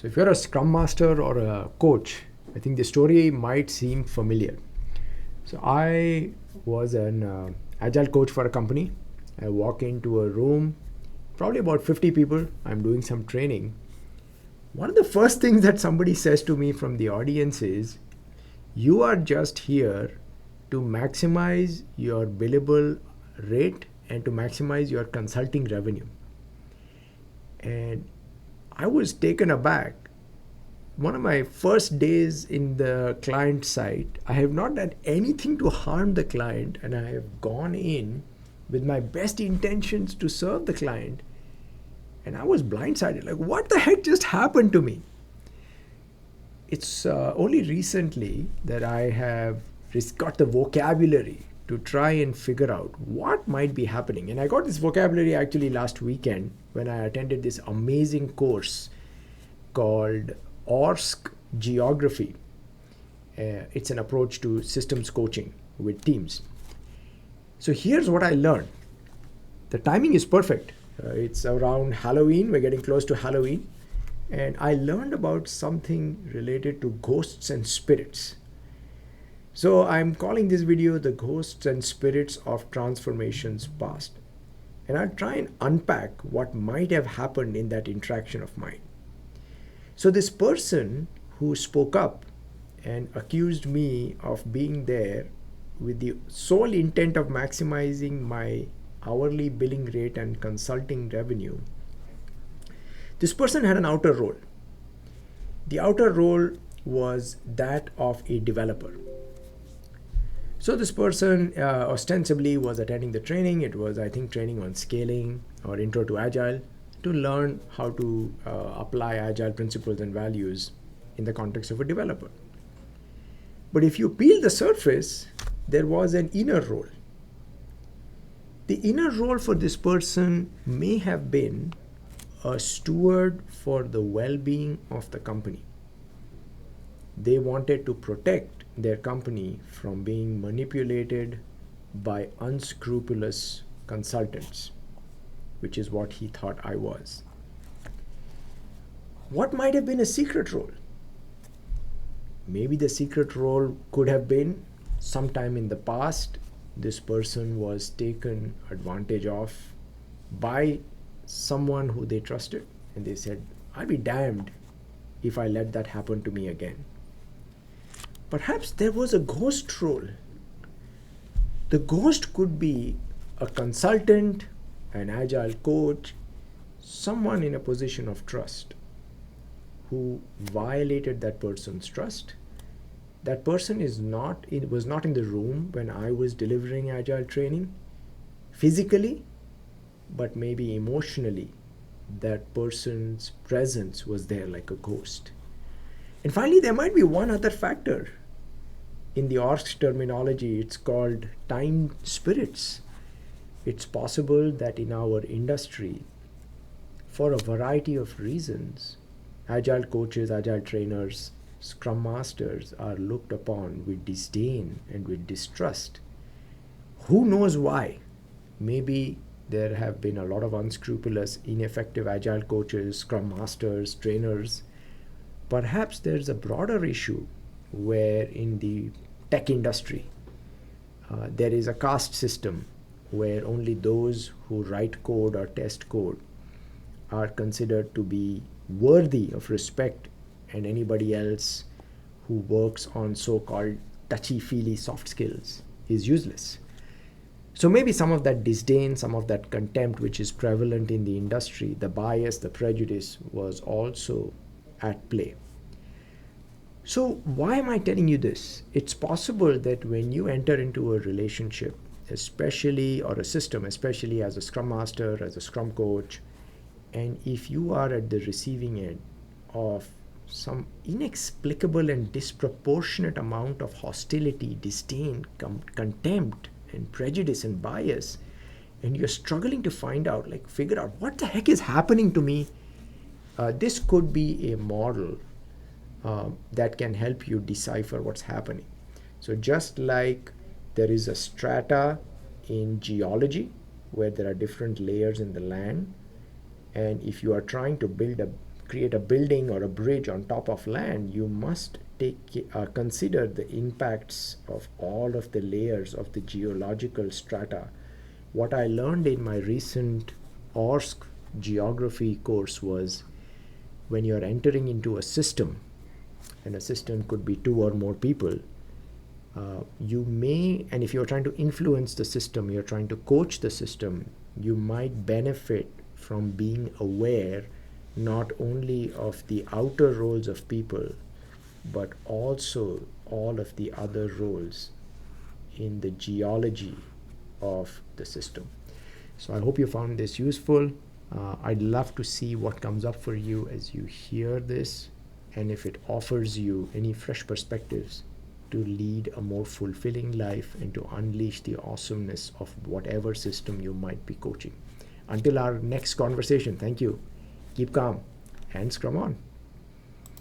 So if you're a scrum master or a coach, I think the story might seem familiar. So I was an agile coach for a company. I walk into a room, probably about 50 people. I'm doing some training. One of the first things that somebody says to me from the audience is, you are just here to maximize your billable rate and to maximize your consulting revenue. And I was taken aback. One of my first days in the client site, I have not done anything to harm the client, and I have gone in with my best intentions to serve the client. And I was blindsided, like, what the heck just happened to me? It's only recently that I have got the vocabulary to try and figure out what might be happening. And I got this vocabulary actually last weekend when I attended this amazing course called ORSC Geography. It's an approach to systems coaching with teams. So here's what I learned. The timing is perfect. It's around Halloween. We're getting close to Halloween. And I learned about something related to ghosts and spirits. So I'm calling this video The Ghosts and Spirits of Transformations Past. And I'll try and unpack what might have happened in that interaction of mine. So this person who spoke up and accused me of being there with the sole intent of maximizing my hourly billing rate and consulting revenue, this person had an outer role. The outer role was that of a developer. So this person ostensibly was attending the training. It was, I think, training on scaling or intro to agile to learn how to apply agile principles and values in the context of a developer. But if you peel the surface, there was an inner role. The inner role for this person may have been a steward for the well-being of the company. They wanted to protect their company from being manipulated by unscrupulous consultants, which is what he thought I was. What might have been a secret role? Maybe the secret role could have been sometime in the past, this person was taken advantage of by someone who they trusted, and they said, I'll be damned if I let that happen to me again. Perhaps there was a ghost role. The ghost could be a consultant, an agile coach, someone in a position of trust who violated that person's trust. That person was not in the room when I was delivering agile training physically, but maybe emotionally, that person's presence was there like a ghost. And finally, there might be one other factor. In the ORSC terminology, it's called time spirits. It's possible that in our industry, for a variety of reasons, agile coaches, agile trainers, scrum masters are looked upon with disdain and with distrust. Who knows why? Maybe there have been a lot of unscrupulous, ineffective agile coaches, scrum masters, trainers. Perhaps there's a broader issue where in the tech industry, there is a caste system where only those who write code or test code are considered to be worthy of respect, and anybody else who works on so-called touchy-feely soft skills is useless. So maybe some of that disdain, some of that contempt which is prevalent in the industry, the bias, the prejudice was also at play. So why am I telling you this? It's possible that when you enter into a relationship, especially, or a system, especially as a scrum master, as a scrum coach, and if you are at the receiving end of some inexplicable and disproportionate amount of hostility, disdain, contempt, and prejudice and bias, and you're struggling to figure out what the heck is happening to me, this could be a model that can help you decipher what's happening. So just like there is a strata in geology where there are different layers in the land, and if you are trying to build a create a building or a bridge on top of land, you must consider the impacts of all of the layers of the geological strata. What I learned in my recent ORSC geography course was when you're entering into a system, and a system could be two or more people, you may, and if you're trying to influence the system, you're trying to coach the system, you might benefit from being aware not only of the outer roles of people, but also all of the other roles in the geology of the system. So I hope you found this useful. I'd love to see what comes up for you as you hear this, and if it offers you any fresh perspectives to lead a more fulfilling life and to unleash the awesomeness of whatever system you might be coaching. Until our next conversation, thank you. Keep calm and scrum on.